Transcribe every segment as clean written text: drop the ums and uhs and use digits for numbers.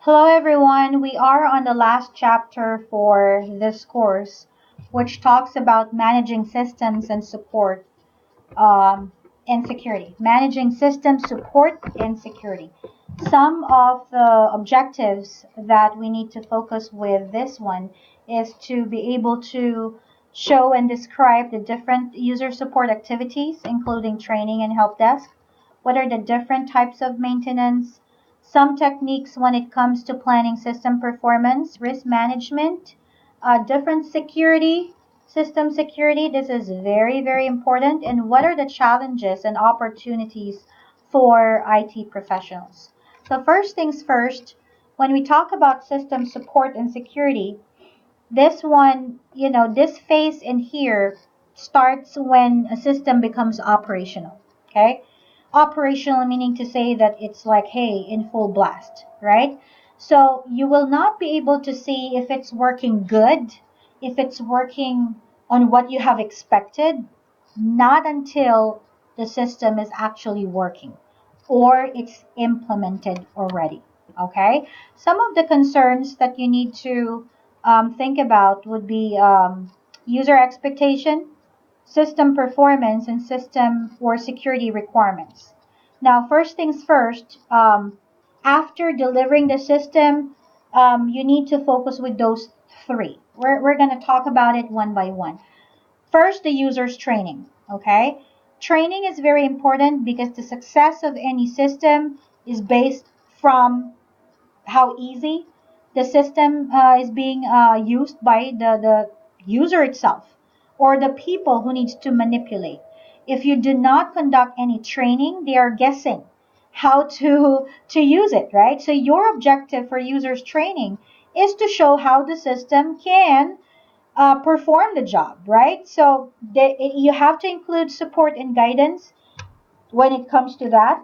Hello everyone, we are on the last chapter for this course, which talks about managing systems and support and security. Managing system support and security. Some of the objectives that we need to focus with this one is to be able to show and describe the different user support activities, including training and help desk. What are the different types of maintenance? Some techniques when it comes to planning system performance, risk management, different security system security. This is very, very important. And what are the challenges and opportunities for IT professionals? So, first things first, when we talk about system support and security, this one, this phase in here starts when a system becomes operational. Okay? Operational meaning to say that it's like, hey, in full blast, right? So you will not be able to see if it's working good, if it's working on what you have expected, not until the system is actually working or it's implemented already. Okay? Some of the concerns that you need to think about would be user expectation, system performance, and system or security requirements. Now, first things first, after delivering the system, you need to focus with those three. We're going to talk about it one by one. First, the user's training. Okay? Training is very important because the success of any system is based from how easy the system is being used by the user itself or the people who needs to manipulate. If you do not conduct any training, they are guessing how to use it, right? So your objective for users training is to show how the system can perform the job, right? So you have to include support and guidance when it comes to that.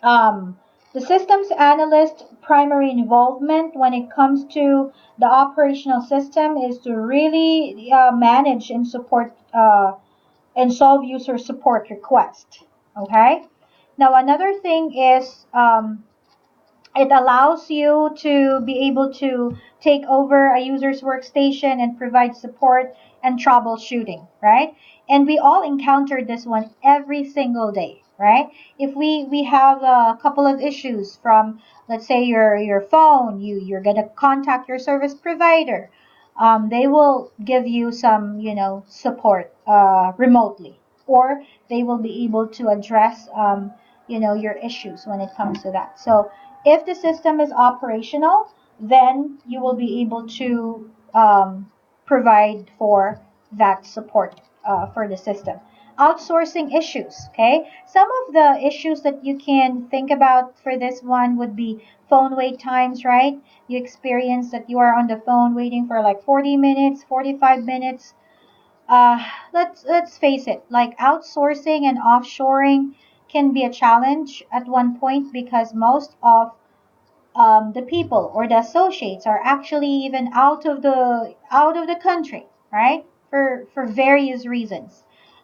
um, the systems analyst primary involvement when it comes to the operational system is to really manage and support and solve user support requests. Okay. Now another thing is it allows you to be able to take over a user's workstation and provide support and troubleshooting, right? And we all encounter this one every single day, right? If we have a couple of issues from, let's say, your phone, you're gonna contact your service provider. They will give you some, support remotely, or they will be able to address, your issues when it comes to that. So if the system is operational, then you will be able to provide for that support for the system. Outsourcing issues, okay? Some of the issues that you can think about for this one would be phone wait times, right? You experience that you are on the phone waiting for like 40 minutes, 45 minutes. Let's face it, like outsourcing and offshoring can be a challenge at one point because most of the people or the associates are actually even out of the country, right? For various reasons.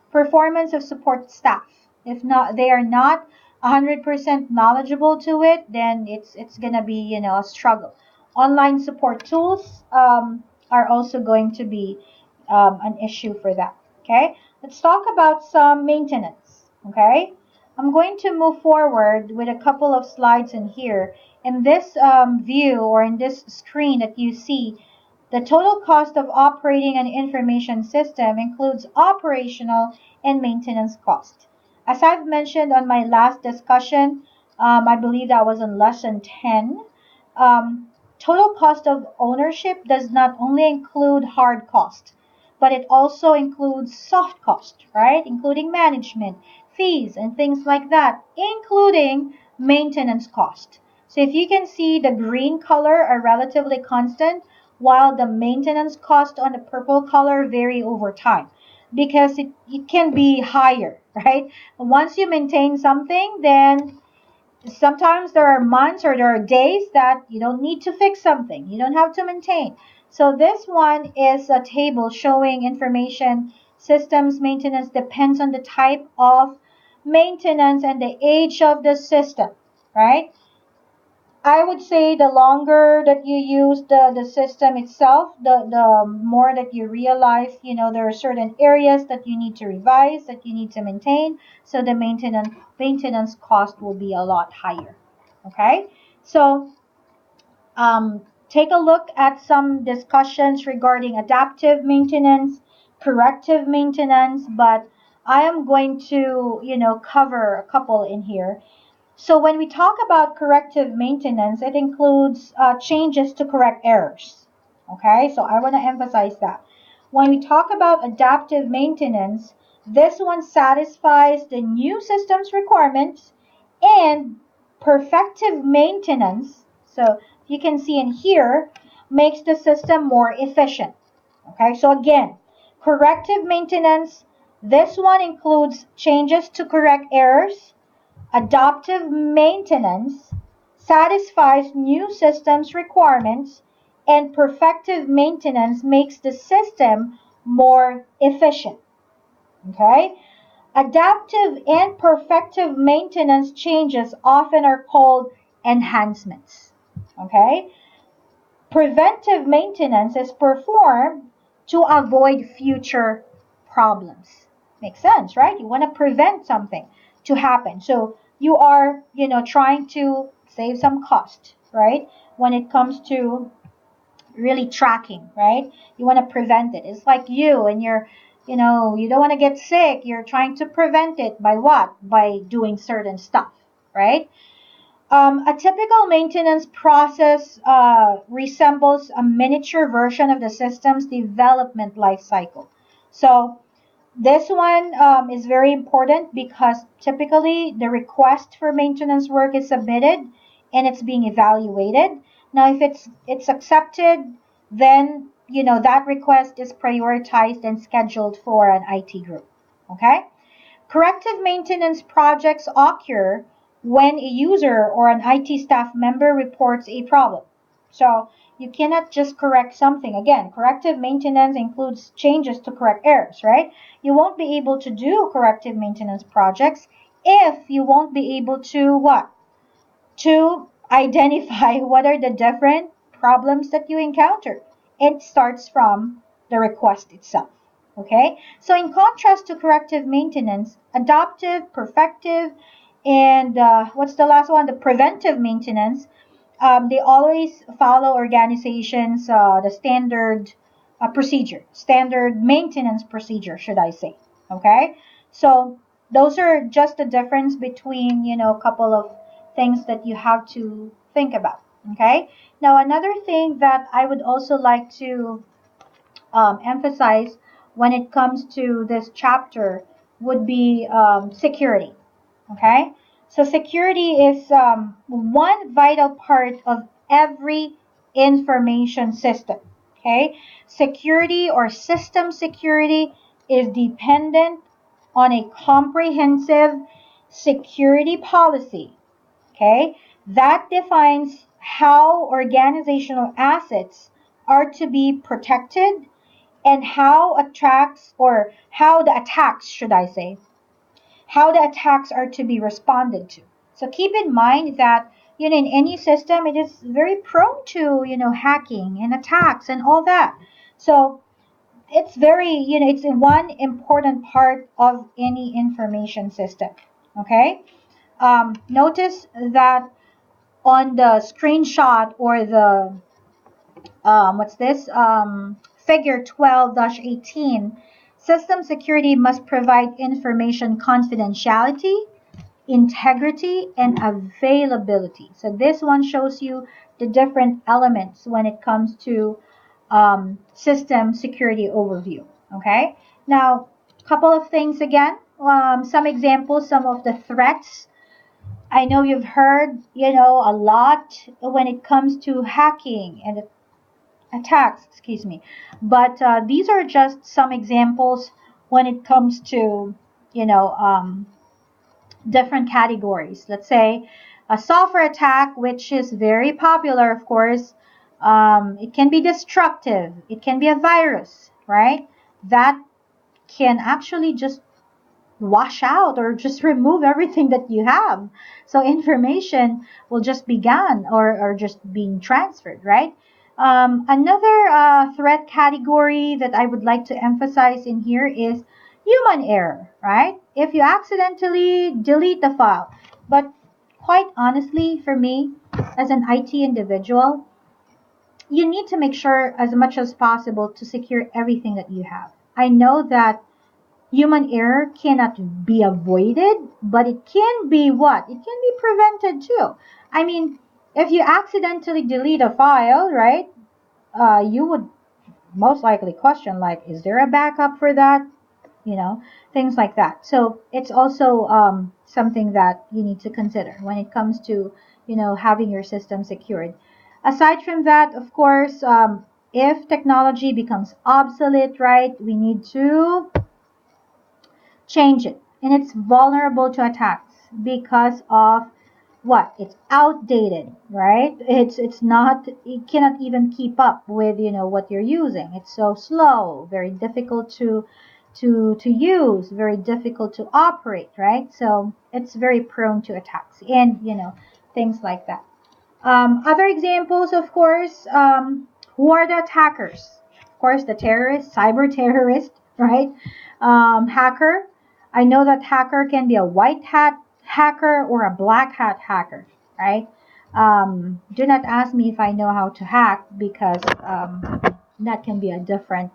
Performance of support staff. If not, they are not 100% knowledgeable to it, then it's gonna be a struggle. Online support tools are also going to be an issue for that. Okay, let's talk about some maintenance. Okay, I'm going to move forward with a couple of slides in here. In this view or in this screen that you see, the total cost of operating an information system includes operational and maintenance cost. As I've mentioned on my last discussion, I believe that was in lesson 10, total cost of ownership does not only include hard cost, but it also includes soft cost, right? Including management, fees, and things like that, including maintenance cost. So if you can see, the green color are relatively constant, while the maintenance cost on the purple color vary over time because it can be higher, right? Once you maintain something, then sometimes there are months or there are days that you don't need to fix something. You don't have to maintain. So this one is a table showing information systems maintenance depends on the type of maintenance and the age of the system, right? I would say the longer that you use the system itself, the more that you realize, there are certain areas that you need to revise, that you need to maintain, so the maintenance cost will be a lot higher. Okay? So take a look at some discussions regarding adaptive maintenance, corrective maintenance, but I am going to, cover a couple in here. So when we talk about corrective maintenance, it includes changes to correct errors. Okay, so I want to emphasize that. When we talk about adaptive maintenance, this one satisfies the new system's requirements, and perfective maintenance, so you can see in here, makes the system more efficient. Okay, so again, corrective maintenance, this one includes changes to correct errors. Adaptive maintenance satisfies new systems requirements, and perfective maintenance makes the system more efficient. Okay? Adaptive and perfective maintenance changes often are called enhancements. Okay? Preventive maintenance is performed to avoid future problems. Makes sense, right? You want to prevent something to happen. So you are, trying to save some cost, right? When it comes to really tracking, right? You want to prevent it. It's like you and you don't want to get sick. You're trying to prevent it by what? By doing certain stuff, right? A typical maintenance process resembles a miniature version of the system's development life cycle. So this one is very important because typically the request for maintenance work is submitted and it's being evaluated. Now, if it's accepted, then that request is prioritized and scheduled for an IT group. Okay. Corrective maintenance projects occur when a user or an IT staff member reports a problem. So you cannot just correct something. Again, corrective maintenance includes changes to correct errors, right? You won't be able to do corrective maintenance projects if you won't be able to what? To identify what are the different problems that you encounter. It starts from the request itself. Okay? So, in contrast to corrective maintenance, adaptive, perfective, and what's the last one? The preventive maintenance, they always follow organizations, the standard maintenance procedure, should I say. Okay? So, those are just the difference between, a couple of things that you have to think about. Okay? Now, another thing that I would also like to emphasize when it comes to this chapter would be security. Okay? So, security is one vital part of every information system. Okay? Security or system security is dependent on a comprehensive security policy. Okay? That defines how organizational assets are to be protected and how the attacks, should I say, how the attacks are to be responded to. So keep in mind that in any system it is very prone to hacking and attacks and all that. So it's very it's one important part of any information system. Okay, notice that on the screenshot or the what's this? Figure 12-18, system security must provide information confidentiality, integrity, and availability. So this one shows you the different elements when it comes to system security overview. Okay. Now, a couple of things again. Some examples, some of the threats. I know you've heard, a lot when it comes to hacking and attacks, excuse me. But these are just some examples when it comes to, you know, um, different categories. Let's say a software attack, which is very popular, of course. It can be destructive. It can be a virus, right? That can actually just wash out or just remove everything that you have. So information will just be gone or just being transferred, right? Another threat category that I would like to emphasize in here is human error, right? If you accidentally delete the file, but quite honestly, for me, as an IT individual, you need to make sure as much as possible to secure everything that you have. I know that human error cannot be avoided, but it can be what? It can be prevented too. I mean, if you accidentally delete a file, right? You would most likely question, like, is there a backup for that? You know, things like that. So it's also something that you need to consider when it comes to, having your system secured. Aside from that, of course, if technology becomes obsolete, right, we need to change it. And it's vulnerable to attacks because of what? It's outdated, right? It's not, it cannot even keep up with, what you're using. It's so slow, very difficult to use, very difficult to operate, right? So it's very prone to attacks and, things like that. Other examples, of course, who are the attackers? Of course, the terrorist, cyber terrorist, right? Hacker. I know that hacker can be a white hat hacker or a black hat hacker, right? Do not ask me if I know how to hack because that can be a different,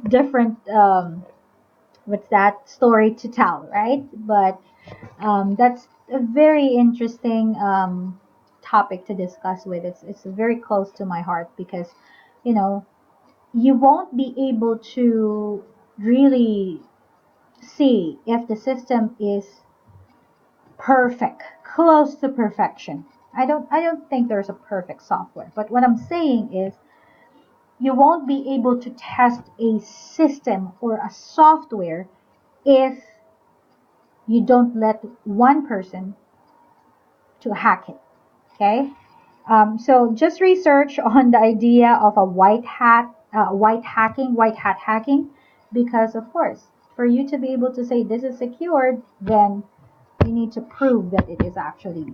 different, what's that story to tell, right? But that's a very interesting topic to discuss with. It's very close to my heart because, you know, you won't be able to really see if the system is perfect, close to perfection. I don't think there's a perfect software, but what I'm saying is you won't be able to test a system or a software if you don't let one person to hack it. Okay, so just research on the idea of a white hat hacking, because of course, for you to be able to say this is secured, then you need to prove that it is actually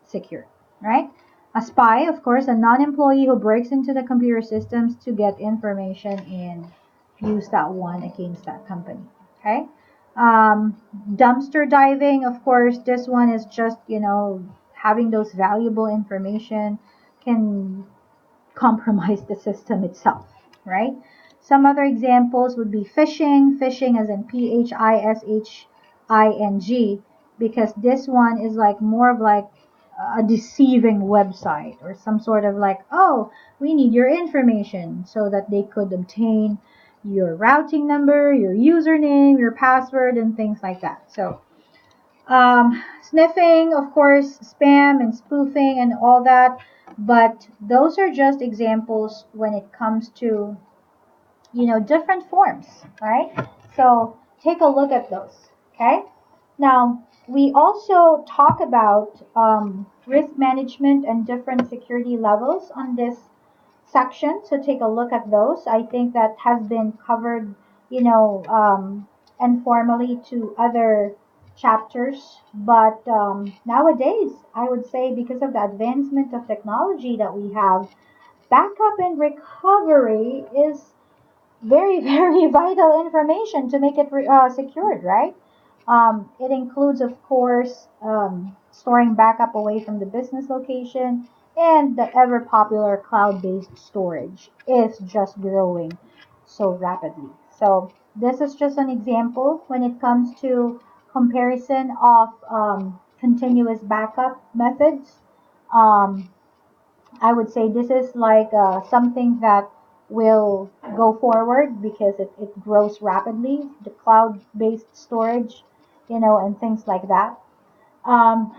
secure, right? A spy, of course, a non-employee who breaks into the computer systems to get information and use that one against that company. Okay. Dumpster diving, of course, this one is just, having those valuable information can compromise the system itself, right? Some other examples would be phishing as in phishing, because this one is like more of like a deceiving website or some sort of like, oh, we need your information so that they could obtain your routing number, your username, your password, and things like that. So sniffing, of course, spam and spoofing and all that. But those are just examples when it comes to, different forms, right? So take a look at those, okay? Now, we also talk about risk management and different security levels on this section. So take a look at those. I think that has been covered, informally to other chapters. But nowadays, I would say because of the advancement of technology that we have, backup and recovery is very, very vital information to make it secured, right? It includes, of course, storing backup away from the business location, and the ever popular cloud based storage is just growing so rapidly. So, this is just an example when it comes to comparison of continuous backup methods. Um, I would say this is like something that will go forward because it grows rapidly, the cloud based storage, and things like that. Um,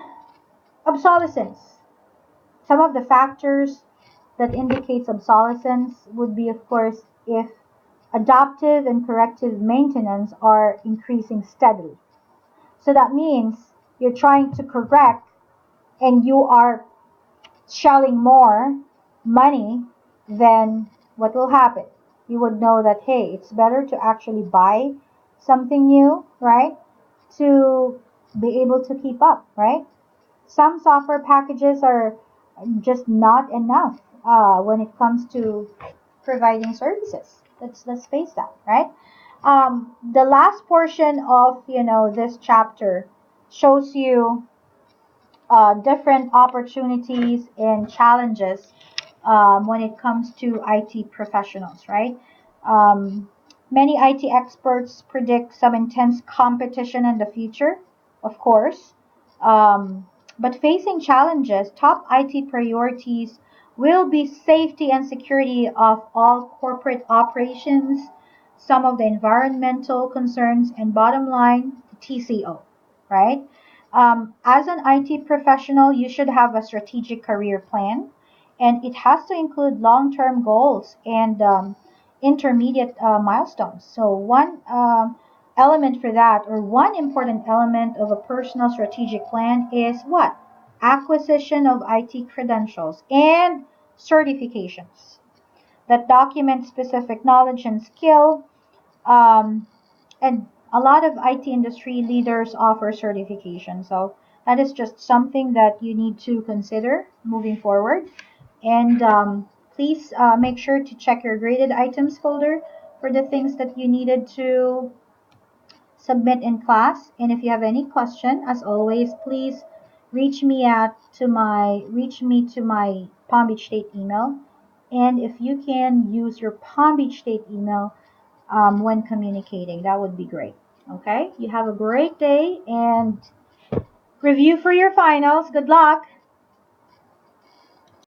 Obsolescence. Some of the factors that indicates obsolescence would be, of course, if adaptive and corrective maintenance are increasing steadily. So that means you're trying to correct and you are shelling more money, then what will happen? You would know that, hey, it's better to actually buy something new, right? To be able to keep up, right? Some software packages are just not enough when it comes to providing services. Let's face that, right? The last portion of this chapter shows you different opportunities and challenges when it comes to IT professionals, right? Um, Many IT experts predict some intense competition in the future, of course. Um, but facing challenges, top IT priorities will be safety and security of all corporate operations, some of the environmental concerns, and bottom line, the TCO, right? As an IT professional, you should have a strategic career plan, and it has to include long term goals and intermediate milestones. So, one element for that, or one important element of a personal strategic plan, is what? Acquisition of IT credentials and certifications that document specific knowledge and skill. Um, and a lot of IT industry leaders offer certification. So that is just something that you need to consider moving forward. And please make sure to check your graded items folder for the things that you needed to submit in class. And if you have any question, as always, please reach me to my Palm Beach State email. And if you can use your Palm Beach State email when communicating, that would be great. Okay, you have a great day and review for your finals. Good luck.